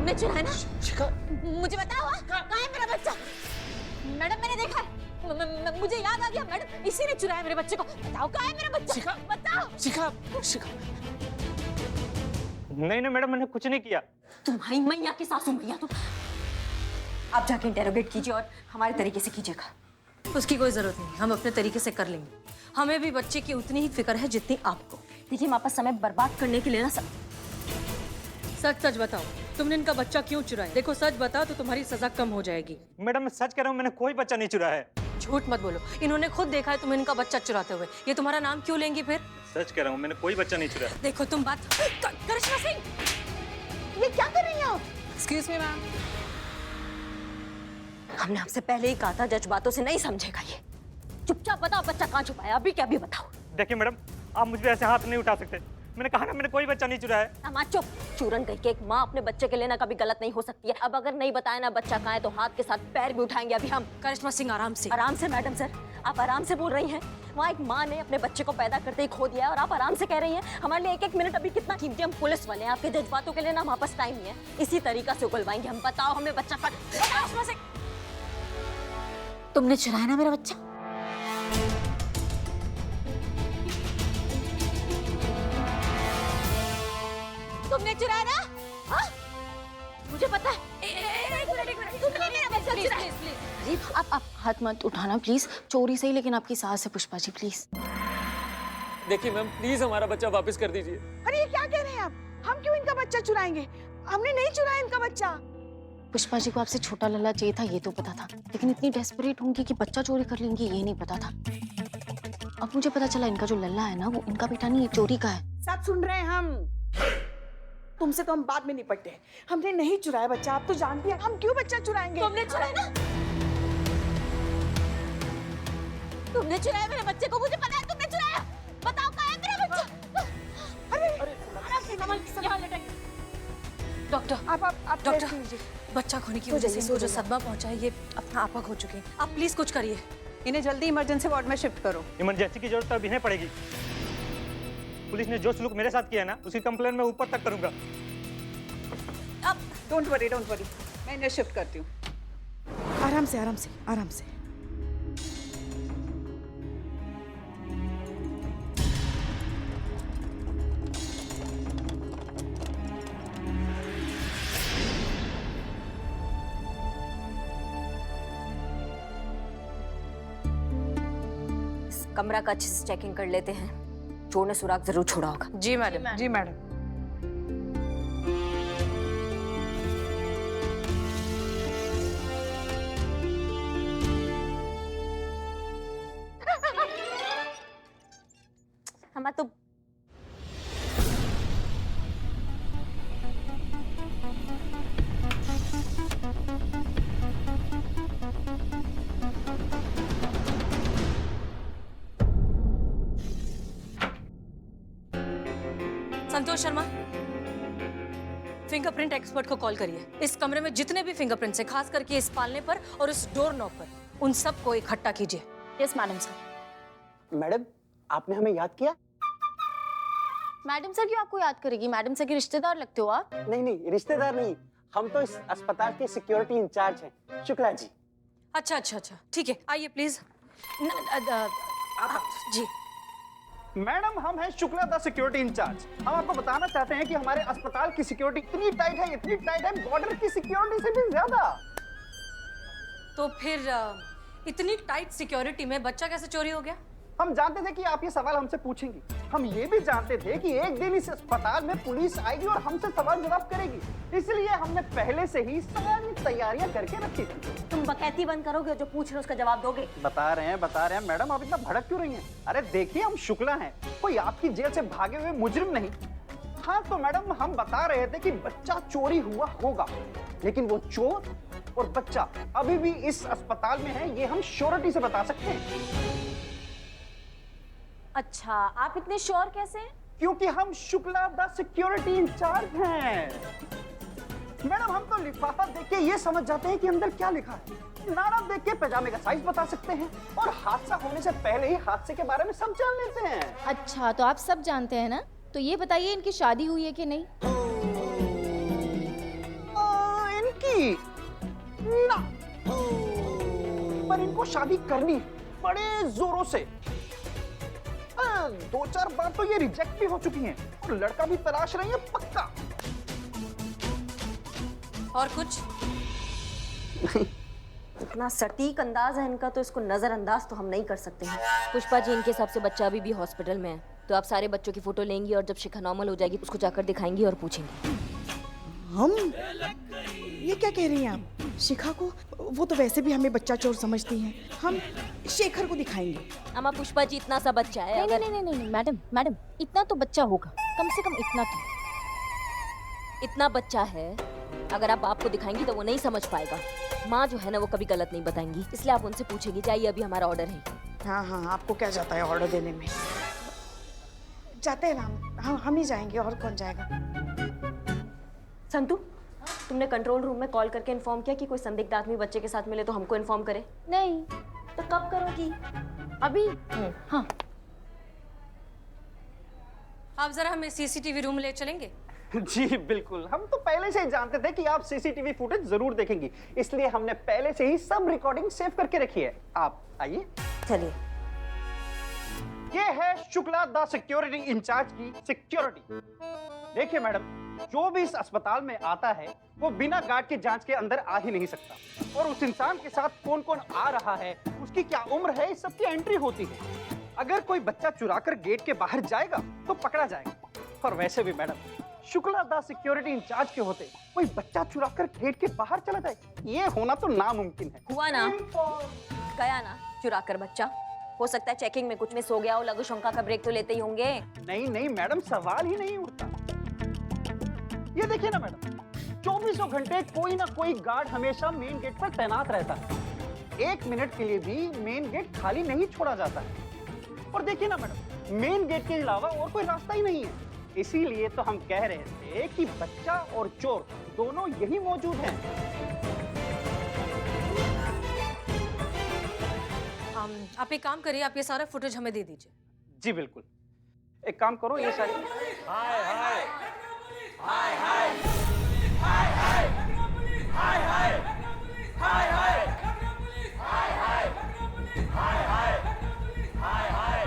तुमने चुराया ना? शिखा, मुझे बताओ कहाँ है मेरा बच्चा? मैडम मैंने देखा है, मुझे याद आ गया मैडम, इसी ने चुराया मेरे बच्चे को। बताओ कहाँ है मेरा बच्चा? शिखा, बताओ। शिखा, शिखा। नहीं नहीं मैडम, मैंने कुछ नहीं किया। तुम्हारी मैया की सासू मैया तुम। आप जाके इंटेरोगेट कीजिए और हमारे तरीके से कीजिएगा। उसकी कोई जरूरत नहीं, हम अपने तरीके से कर लेंगे। हमें भी बच्चे की उतनी ही फिक्र है जितनी आपको। देखिए हमारे पास समय बर्बाद करने के लिए ना सच सच बताओ, तुमने इनका बच्चा क्यों चुराया? देखो सच बताओ तो तुम्हारी सजा कम हो जाएगी। मैडम मैं सच कह रहा हूँ, मैंने कोई बच्चा नहीं चुराया है। झूठ मत बोलो, इन्होंने खुद देखा है तुम्हें इनका बच्चा चुराते हुए। ये तुम्हारा नाम क्यों लेंगी फिर? सच कह रहा हूँ, मैंने कोई बच्चा नहीं चुराया। देखो तुम बात करिश्मा सिंह, ये क्या कर रही हैं आप? Excuse me ma'am. हमने आपसे पहले ही कहा था जज्बातों से नहीं समझेगा ये। चुपचाप बताओ बच्चा कहाँ छुपाया, अभी क्या अभी बताओ। देखिए मैडम, आप मुझ पे ऐसे हाथ नहीं उठा सकते। मैंने कहा ना, मैंने कोई बच्चा नहीं चुराया है। अम्मा चुप। चूरन कह के एक माँ अपने बच्चे के लिए ना कभी गलत नहीं हो सकती है। अब अगर नहीं बताया ना बच्चा कहाँ है तो हाथ के साथ पैर भी उठाएंगे अभी हम। करिश्मा सिंह आराम से। आराम से मैडम सर, आप आराम से बोल रही हैं। वहाँ एक माँ ने अपने बच्चे को पैदा करते ही खो दिया है और आप आराम से कह रही हैं। हमारे लिए एक एक मिनट अभी कितना कीमती। हम पुलिस वाले हैं, आपके जज्बातों के लिए ना हमारे पास टाइम नहीं है। इसी तरीका से उगलवाएंगे हम। बताओ हमें बच्चा करिश्मा सिंह, तुमने चुराया ना मेरा बच्चा? तुमने चुराया ना? हाँ? मुझे पता है। तुमने मेरा बच्चा चुराया। अरे आप हाथ मत उठाना प्लीज। चोरी सही लेकिन आपकी सास है पुष्पा जी, प्लीज। देखिए मैम, प्लीज हमारा बच्चा वापस कर दीजिए। अरे ये क्या कह रहे हैं आप? हम क्यों इनका बच्चा चुराएंगे? हमने नहीं चुराया इनका बच्चा। पुष्पा जी को आपसे छोटा लल्ला चाहिए था, ये तो पता था, लेकिन इतनी डेस्परेट होंगी कि बच्चा चोरी कर लेंगी ये नहीं पता था। अब मुझे पता चला इनका जो लल्ला है ना वो इनका बेटा नहीं, चोरी का है। सब सुन रहे हैं हम। तुमसे तो हम बाद में निपटते हैं। हमने नहीं चुराया बच्चा, आप तो जानती हैं। हम क्यों बच्चा चुराएंगे? तुमने चुराया ना? तुमने चुराया मेरे बच्चे को, मुझे पता है तुमने चुराया। बताओ कहाँ है मेरा बच्चा? डॉक्टर, आप डॉक्टर, रेस्ट कीजिए। बच्चा खोने की वजह से इनको जो सदमा पहुंचा है ये अपना आपा खो चुके हैं। आप प्लीज कुछ करिए। इन्हें जल्दी इमरजेंसी वार्ड में शिफ्ट करो। इमरजेंसी की जरूरत तो अभी नहीं पड़ेगी। पुलिस ने जो सलूक मेरे साथ किया ना, उसकी कंप्लेन मैं ऊपर तक करूंगा। डोंट वरी, मैं इन्हें शिफ्ट करती हूँ। आराम से आराम से आराम से। कमरा का अच्छे से चेकिंग कर लेते हैं। चोर ने सुराग जरूर छोड़ा होगा। जी मैडम। जी मैडम। हमारा तो संतोष शर्मा, फिंगरप्रिंट एक्सपर्ट को कॉल करिए। इस कमरे में जितने भी फिंगरप्रिंट्स हैं, खास करके इस पालने पर और इस डोर नॉब पर, उन सबको इकट्ठा कीजिए। Yes madam sir. मैडम, आपने हमें याद किया? मैडम सर क्यों आपको याद करेगी? मैडम सर के रिश्तेदार लगते हो आप। नहीं, रिश्तेदार नहीं, हम तो इस अस्पताल के सिक्योरिटी इंचार्ज हैं, शुक्ला जी। अच्छा, ठीक है, आइए प्लीज। जी मैडम, हम हैं शुक्ला द सिक्योरिटी इंचार्ज। हम आपको बताना चाहते हैं कि हमारे अस्पताल की सिक्योरिटी इतनी टाइट है, बॉर्डर की सिक्योरिटी से भी ज्यादा। तो फिर इतनी टाइट सिक्योरिटी में बच्चा कैसे चोरी हो गया? हम जानते थे कि आप ये सवाल हमसे पूछेंगी। हम ये भी जानते थे कि एक दिन इस अस्पताल में पुलिस आएगी और हमसे सवाल जवाब करेगी, इसलिए हमने पहले से ही सारी तैयारियां करके रखी थी। तुम बकैती बंद करोगे, जो पूछ रहे उसका जवाब दोगे? बता रहे हैं मैडम, आप इतना भड़क क्यों रही हैं? अरे देखिए, हम शुक्ला हैं, कोई आपकी जेल से भागे हुए मुजरिम नहीं। हाँ तो मैडम, हम बता रहे थे कि बच्चा चोरी हुआ होगा, लेकिन वो चोर और बच्चा अभी भी इस अस्पताल में है, ये हम श्योरिटी से बता सकते हैं। अच्छा, आप इतने श्योर कैसे हैं? क्योंकि हम शुक्ला द सिक्योरिटी इंचार्ज हैं। मैडम, हम तो लिफाफा देख के ये समझ जाते हैं कि अंदर क्या लिखा है। नारा देख के पैजामे का साइज बता सकते हैं और हादसा होने से पहले ही हादसे के बारे में सब जान लेते हैं। अच्छा, तो आप सब जानते हैं ना? तो ये बताइए इनकी शादी हुई है कि नहीं? लड़की ना, पर इनको शादी करनी बड़े जोरों से। 2-4 बार तो ये रिजेक्ट भी हो चुकी हैं और लड़का भी तलाश रही है पक्का। और कुछ? इतना सटीक अंदाज है इनका, तो इसको नजरअंदाज तो हम नहीं कर सकते हैं। पुष्पा जी, इनके हिसाब से बच्चा अभी भी हॉस्पिटल में है, तो आप सारे बच्चों की फोटो लेंगी और जब शिखा नॉर्मल हो जाएगी उसको जाकर दिखाएंगी और पूछेंगी। हम? ये क्या कह रही हैं आप? शिखा को? वो तो वैसे भी हमें बच्चा चोर समझती हैं। हम शेखर को दिखाएंगे। अम्मा, पुष्पा जी इतना सा बच्चा है। नहीं नहीं नहीं नहीं नहीं, मैडम मैडम, इतना तो बच्चा होगा, कम से कम इतना तो। इतना बच्चा है, अगर आप बाप को दिखाएंगी तो वो नहीं समझ पाएगा। माँ जो है ना, वो कभी गलत नहीं बताएंगी, इसलिए आप उनसे पूछेंगी। जाइए, अभी हमारा ऑर्डर है। हाँ हाँ, आपको क्या जाता है ऑर्डर देने में? जाते हैं ना हम ही जाएंगे, और कौन जाएगा? संतू, तुमने कंट्रोल रूम में कॉल करके इन्फॉर्म किया कि कोई संदिग्ध आदमी बच्चे के साथ मिले तो हमको इन्फॉर्म करे? नहीं, तो कब करोगी? अभी। हाँ। आप जरा हमें सीसीटीवी रूम ले चलेंगे? जी बिल्कुल, हम तो पहले से ही जानते थे कि आप सीसीटीवी फुटेज जरूर देखेंगी, इसलिए हमने पहले से ही सब रिकॉर्डिंग सेव करके रखी है। आप आइए। चलिए। ये है शुक्ला द सिक्योरिटी इंचार्ज की सिक्योरिटी। देखिए मैडम, जो भी इस अस्पताल में आता है वो बिना गार्ड के जांच के अंदर आ ही नहीं सकता, और उस इंसान के साथ कौन कौन आ रहा है, उसकी क्या उम्र है, इस सबकी एंट्री होती है। अगर कोई बच्चा चुराकर गेट के बाहर जाएगा तो पकड़ा जाएगा, और वैसे भी madam, Shukla the security in charge के होते कोई बच्चा चुराकर गेट के बाहर चला जाए, ये होना तो नामुमकिन है। हुआ ना, गया ना चुरा कर बच्चा। हो सकता है चेकिंग में कुछ मिस हो गया हो, लघु शंका का ब्रेक तो लेते ही होंगे। नहीं नहीं मैडम, सवाल ही नहीं उठता। ये देखिए ना मैडम, 24 घंटे कोई ना कोई गार्ड हमेशा मेन गेट पर तैनात रहता है। 1 मिनट के लिए भी मेन गेट खाली नहीं छोड़ा जाता है। और देखिए ना मैडम, मेन गेट के अलावा और कोई रास्ता ही नहीं है। इसीलिए तो हम कह रहे थे कि बच्चा और चोर दोनों यही मौजूद हैं। आप एक काम करिए, आप ये सारा फुटेज हमें दे दीजिए। जी बिल्कुल, एक काम करो, ये सारी हाय हाय हाय हाय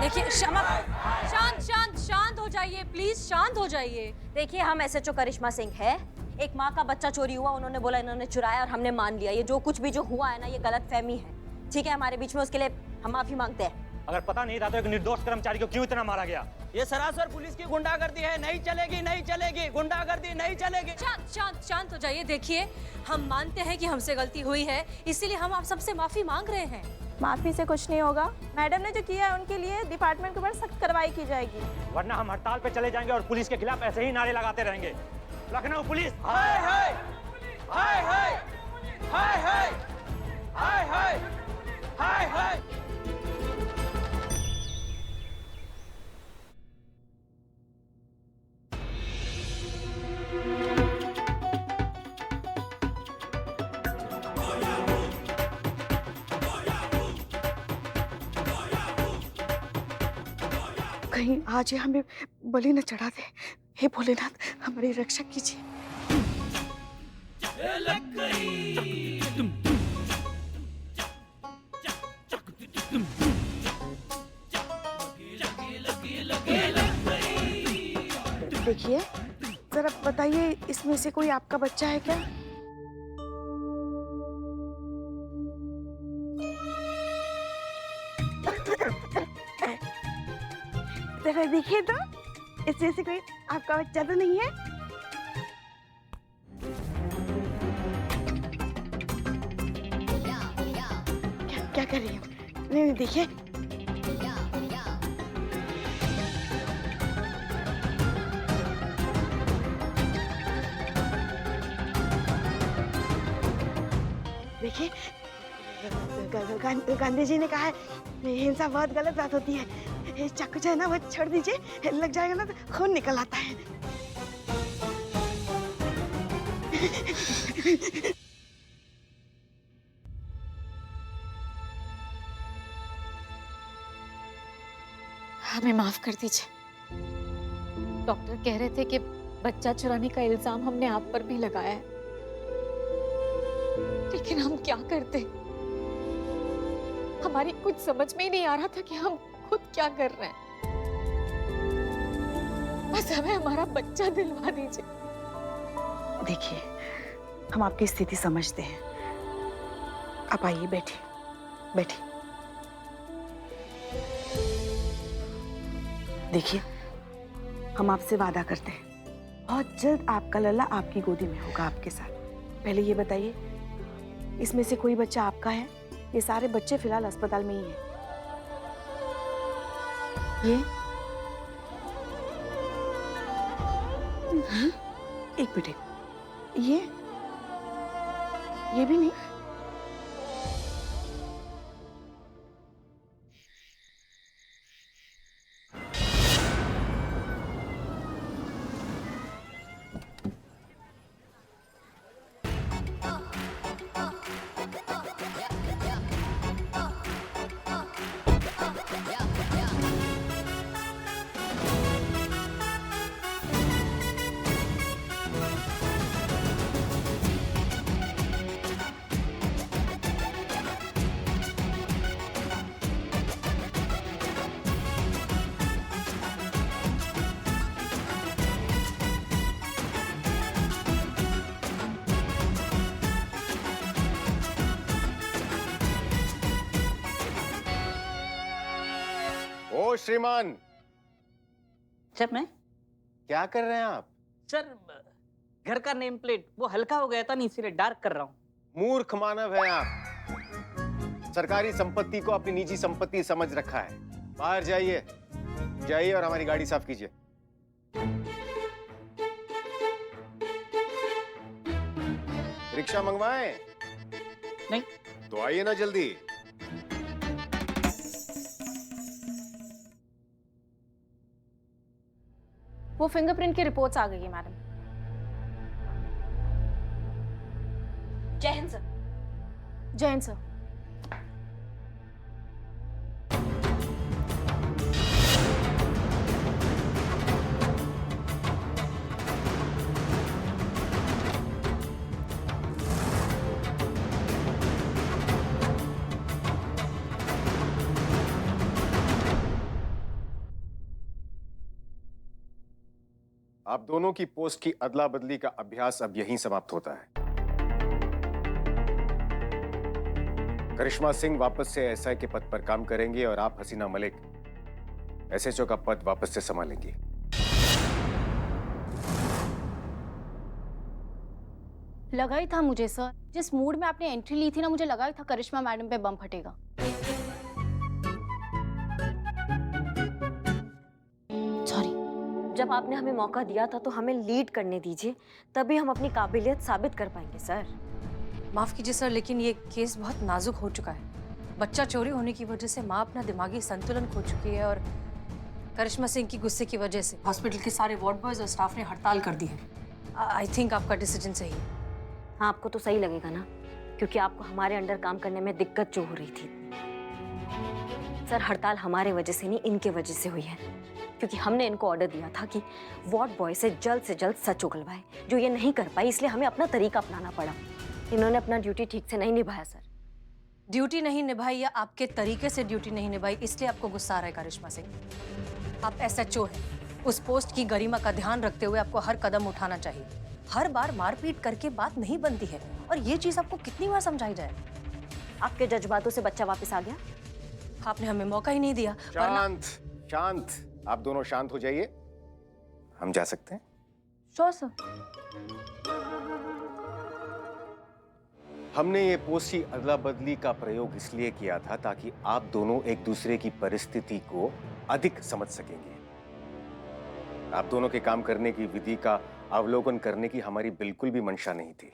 देखिए शांत शांत शांत हो जाइए, प्लीज शांत हो जाइए। देखिए, हम एसएचओ करिश्मा सिंह है। एक माँ का बच्चा चोरी हुआ, उन्होंने बोला इन्होंने चुराया और हमने मान लिया। ये जो कुछ भी जो हुआ है ना, ये गलत फहमी है, ठीक है, हमारे बीच में। उसके लिए हम माफी मांगते हैं। अगर पता नहीं था तो एक निर्दोष कर्मचारी को क्यों इतना मारा गया? ये सरासर पुलिस की गुंडागर्दी है, नहीं चलेगी नहीं चलेगी, गुंडागर्दी नहीं चलेगी। शांत शांत शांत हो जाइए। देखिए, हम मानते हैं कि हमसे गलती हुई है, इसीलिए हम आप सबसे माफी मांग रहे हैं। माफी से कुछ नहीं होगा। मैडम ने जो किया है उनके लिए डिपार्टमेंट के ऊपर सख्त कार्रवाई की जाएगी, वरना हम हड़ताल पे चले जाएंगे और पुलिस के खिलाफ ऐसे ही नारे लगाते रहेंगे। लखनऊ पुलिस हाय हाय हाय हाय हाय हाय हाय हाय हाय हाय। कहीं आज ये हमें बलि न चढ़ा दे। हे भोलेनाथ, हमारी रक्षा कीजिए। देखिए, जरा बताइए, इसमें से कोई आपका बच्चा है क्या? जरा देखिए तो, इसमें से कोई आपका बच्चा तो नहीं है? क्या कर रही हो? नहीं देखिए। देखिए, गांधी जी ने कहा है हिंसा बहुत गलत बात होती है। ये चाकू जो है ना वो छोड़ दीजिए, लग जाएगा ना तो खून निकल आता है। हमें माफ कर दीजिए। डॉक्टर कह रहे थे कि बच्चा चुराने का इल्जाम हमने आप पर भी लगाया है। लेकिन हम क्या करते? हमारी कुछ समझ में ही नहीं आ रहा था कि हम खुद क्या कर रहे हैं। बस हमें हमारा बच्चा दिलवा दीजिए। देखिए, हम आपकी स्थिति समझते हैं। आप आइए, बैठिए बैठिए। देखिए, हम आपसे वादा करते हैं, बहुत जल्द आपका लल्ला आपकी गोदी में होगा आपके साथ। पहले ये बताइए, इसमें से कोई बच्चा आपका है? ये सारे बच्चे फिलहाल अस्पताल में ही हैं। एक मिनट, ये भी नहीं। ओ श्रीमान, सर मैं क्या कर रहे हैं आप? सर घर का नेम प्लेट वो हल्का हो गया था नहीं, इसीलिए डार्क कर रहा हूँ। मूर्ख मानव है आप। सरकारी संपत्ति को अपनी निजी संपत्ति समझ रखा है। बाहर जाइए, जाइए और हमारी गाड़ी साफ कीजिए। रिक्शा मंगवाएं? नहीं। तो आइए ना जल्दी। वो फिंगरप्रिंट की रिपोर्ट्स आ गई है मैडम। जय हिंद सर। जय हिंद सर। आप दोनों की पोस्ट की अदला बदली का अभ्यास अब यहीं समाप्त होता है। करिश्मा सिंह वापस से एसआई के पद पर काम करेंगी और आप हसीना मलिक एसएचओ का पद वापस से संभालेंगी। लगा ही था मुझे सर, जिस मूड में आपने एंट्री ली थी ना, मुझे लगा ही था करिश्मा मैडम पे बम फटेगा। सॉरी। जब आपने हमें मौका दिया था तो हमें लीड करने दीजिए, तभी हम अपनी काबिलियत साबित कर पाएंगे सर। माफ कीजिए सर, लेकिन ये केस बहुत नाजुक हो चुका है। बच्चा चोरी होने की वजह से माँ अपना दिमागी संतुलन खो चुकी है और करिश्मा सिंह की गुस्से की वजह से हॉस्पिटल के सारे वार्ड बॉयज और स्टाफ ने हड़ताल कर दी है। आई थिंक आपका डिसीजन सही है। हाँ, आपको तो सही लगेगा ना, क्योंकि आपको हमारे अंडर काम करने में दिक्कत जो हो रही थी। सर, हड़ताल हमारे वजह से नहीं, इनके वजह से हुई है, क्योंकि हमने इनको ऑर्डर दिया था कि वार्ड बॉय से जल्द सच उगलवाए, जो ये नहीं कर पाई, इसलिए हमें अपना तरीका अपनाना पड़ा। इन्होंने अपना ड्यूटी ठीक से नहीं निभाया सर। ड्यूटी नहीं निभाई या आपके तरीके से ड्यूटी नहीं निभाई, इसलिए आपको गुस्सा आ रहा है करिश्मा सिंह। आप एसएचओ हैं, उस पोस्ट की गरिमा का ध्यान रखते हुए आपको हर कदम उठाना चाहिए। हर बार मारपीट करके बात नहीं बनती है, और ये चीज आपको कितनी बार समझाई जाए। आपके जज्बातों से बच्चा वापस आ गया। आपने हमें मौका ही नहीं दिया। शांत शांत, आप दोनों शांत हो जाइए, हम जा सकते हैं। Sure sir. हमने ये पोस्ट की अदला बदली का प्रयोग इसलिए किया था ताकि आप दोनों एक दूसरे की परिस्थिति को अधिक समझ सकेंगे। आप दोनों के काम करने की विधि का अवलोकन करने की हमारी बिल्कुल भी मंशा नहीं थी।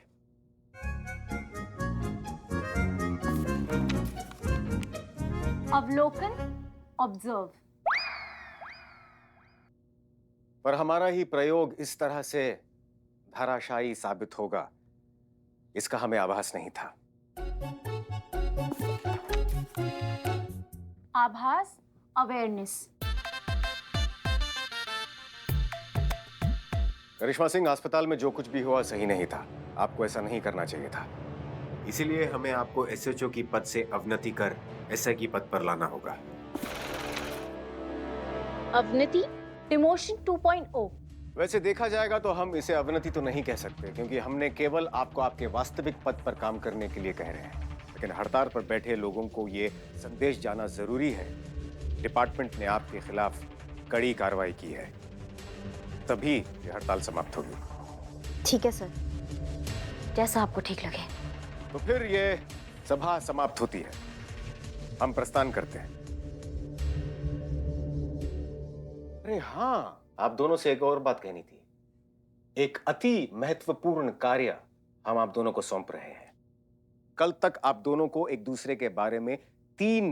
अवलोकन, ऑब्जर्व। पर हमारा ही प्रयोग इस तरह से धाराशायी साबित होगा, इसका हमें आभास नहीं था। आभास, अवेयरनेस। करिश्मा सिंह, अस्पताल में जो कुछ भी हुआ सही नहीं था। आपको ऐसा नहीं करना चाहिए था। इसीलिए हमें आपको एसएचओ की पद से अवनति कर एसआई की पद पर लाना होगा। अवनति, डिमोशन 2.0। वैसे देखा जाएगा तो हम इसे अवनति तो नहीं कह सकते, क्योंकि हमने केवल आपको आपके वास्तविक पद पर काम करने के लिए कह रहे हैं। लेकिन हड़ताल पर बैठे लोगों को ये संदेश जाना जरूरी है, डिपार्टमेंट ने आपके खिलाफ कड़ी कार्रवाई की है, तभी ये हड़ताल समाप्त होगी। ठीक है सर, जैसा आपको ठीक लगे। तो फिर ये सभा समाप्त होती है, हम प्रस्थान करते हैं। अरे हाँ, आप दोनों से एक और बात कहनी थी। एक अति महत्वपूर्ण कार्य हम आप दोनों को सौंप रहे हैं। कल तक आप दोनों को एक दूसरे के बारे में 3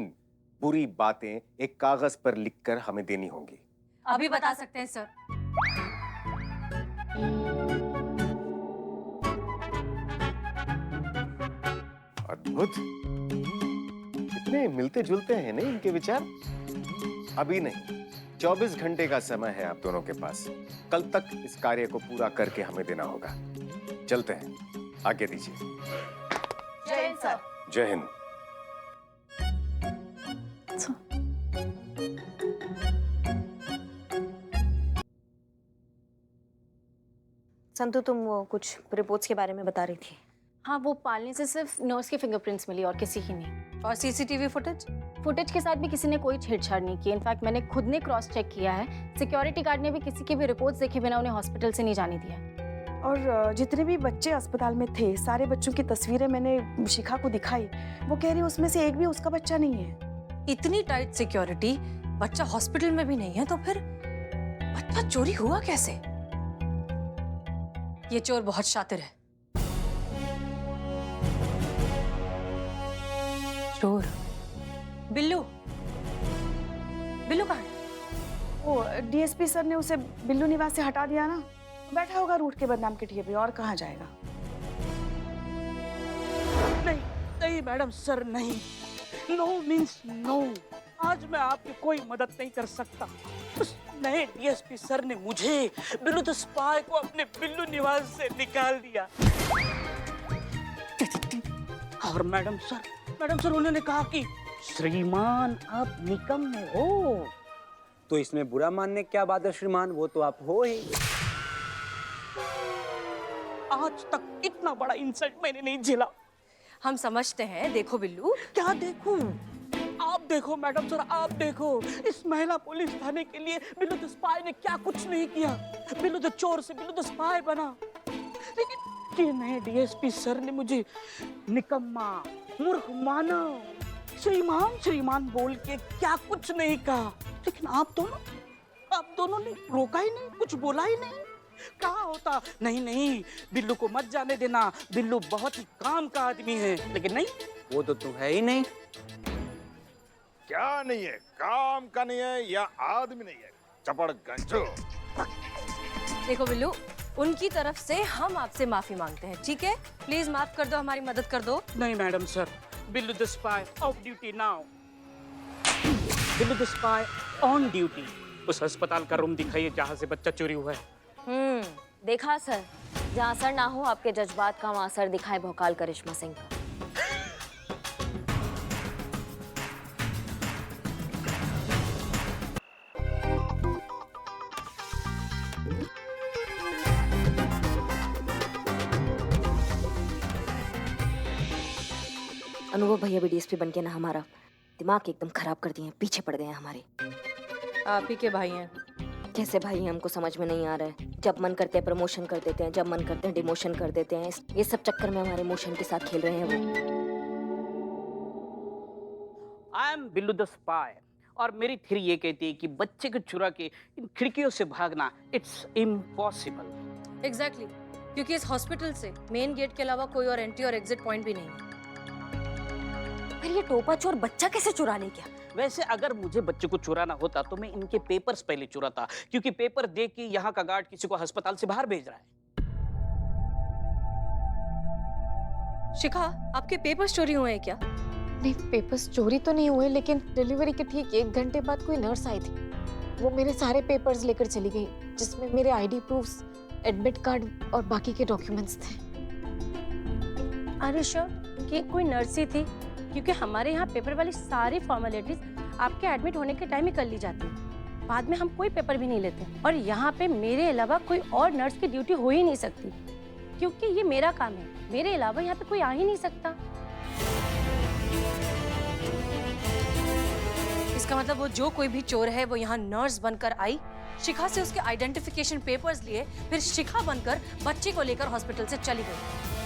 बुरी बातें एक कागज पर लिखकर हमें देनी होंगी। अभी बता सकते हैं सर। अद्भुत, इतने मिलते जुलते हैं नहीं इनके विचार। अभी नहीं, 24 घंटे का समय है आप दोनों के पास। कल तक इस कार्य को पूरा करके हमें देना होगा। चलते हैं, आगे दीजिए। जय हिंद सर। जय हिंद। संतु, तुम वो कुछ रिपोर्ट्स के बारे में बता रही थी। हाँ, वो पालने से सिर्फ नर्स के फिंगरप्रिंट्स मिली और किसी की नहीं। और सीसीटीवी फुटेज? फुटेज के साथ भी किसी ने कोई छेड़छाड़ नहीं की। इनफैक्ट मैंने खुद ने क्रॉस चेक किया है। सिक्योरिटी गार्ड ने भी किसी के भी रिपोर्ट्स देखे बिना उन्हें हॉस्पिटल से नहीं जाने दिया। और जितने भी बच्चे अस्पताल में थे, सारे बच्चों की तस्वीरें मैंने शिखा को दिखाई। वो कह रही उसमें से एक भी उसका बच्चा नहीं है। इतनी टाइट सिक्योरिटी, बच्चा हॉस्पिटल में भी नहीं है, तो फिर बच्चा चोरी हुआ कैसे? ये चोर बहुत शातिर है। चोर बिल्लू, बिल्लू कहाँ है? वो डीएसपी सर ने उसे बिल्लू निवास से हटा दिया ना, बैठा होगा रूट के बदनाम के ठिए पे, और कहाँ जाएगा। नहीं नहीं मैडम सर, नहीं। No means no. आज मैं आपकी कोई मदद नहीं कर सकता। उस नए डीएसपी सर ने मुझे, बिल्लू द स्पाई को, अपने बिल्लू निवास से निकाल दिया। और मैडम सर उन्होंने कहा कि श्रीमान आप निकम्मे हो। तो इसमें बुरा मानने क्या बात है श्रीमान, वो तो आप हो ही। आज तक इतना बड़ा इंसल्ट मैंने नहीं झेला। हम समझते हैं। देखो बिल्लू। क्या देखूं? आप देखो मैडम सर, आप देखो। इस महिला पुलिस थाने के लिए बिल्लू द स्पाई ने क्या कुछ नहीं किया। बिल्लू द चोर से बिल्लू द स्पाई बना। लेकिन ये नए डीएसपी सर ने मुझे निकम्मा, मूर्ख माना, श्रीमान बोल के क्या कुछ नहीं कहा। लेकिन आप दोनों ने रोका ही नहीं, कुछ बोला ही नहीं। कहा होता नहीं बिल्लू को मत जाने देना, बिल्लू बहुत ही काम का आदमी है। लेकिन नहीं, वो तो तुम है ही नहीं। क्या नहीं है? काम का नहीं है या आदमी नहीं है? चपड़ गंजो। देखो बिल्लू, उनकी तरफ से हम आपसे माफी मांगते हैं, ठीक है? प्लीज माफ कर दो, हमारी मदद कर दो। नहीं madam sir, Billu the spy of duty now. Billu the spy on duty. उस अस्पताल का रूम दिखाइए जहाँ से बच्चा चोरी हुआ है। देखा सर, जहाँ असर ना हो आपके जज्बात का, वहाँ असर दिखाए भोकाल करिश्मा सिंह का। अनुभव भैया भी डीएसपी बन के ना हमारा दिमाग एकदम खराब कर दिए हैं, पीछे पड़ गए हैं हमारे। आप ही के भाई हैं। कैसे भाई हैं हमको समझ में नहीं आ रहा है। जब मन करते हैं प्रमोशन कर देते हैं, जब मन करते हैं डिमोशन कर देते हैं। ये सब चक्कर में हमारे इमोशन के साथ खेल रहे हैं वो। I am Billu the spy और मेरी थ्योरी ये कहती है कि बच्चे को चुरा के इन खिड़कियों से भागना इट्स इम्पॉसिबल। एग्जैक्टली, क्योंकि इस हॉस्पिटल से मेन गेट के अलावा कोई और एंट्री और एग्जिट पॉइंट भी नहीं है। फिर ये टोपा चोर बच्चा कैसे चुरा ले गया? वैसे अगर मुझे बच्चे को चुराना होता तो मैं इनके पेपर्स पहले चुराता, क्योंकि पेपर देख के यहाँ का गार्ड किसी को अस्पताल से बाहर भेज रहा है। शिखा, आपके पेपर्स चोरी हुए हैं क्या? नहीं, पेपर्स चोरी तो नहीं हुए, लेकिन डिलीवरी के ठीक 1 घंटे बाद कोई नर्स आई थी। वो मेरे सारे पेपर्स लेकर चली गई, जिसमें मेरे आईडी प्रूफ्स, एडमिट कार्ड और बाकी के डॉक्यूमेंट्स थे। Are you sure? कि कोई नर्स ही थी, क्योंकि हमारे यहाँ पेपर वाली सारी फॉर्मेलिटीज आपके एडमिट होने के टाइम ही कर ली जाती है। बाद में हम कोई पेपर भी नहीं लेते, और यहाँ पे मेरे अलावा कोई और नर्स की ड्यूटी हो ही नहीं सकती, क्योंकि ये मेरा काम है। मेरे अलावा यहाँ पे कोई आ ही नहीं सकता। इसका मतलब वो जो कोई भी चोर है वो यहाँ नर्स बनकर आई, शिखा से उसके आइडेंटिफिकेशन पेपर्स लिए, फिर शिखा बनकर बच्चे को लेकर हॉस्पिटल से चली गई।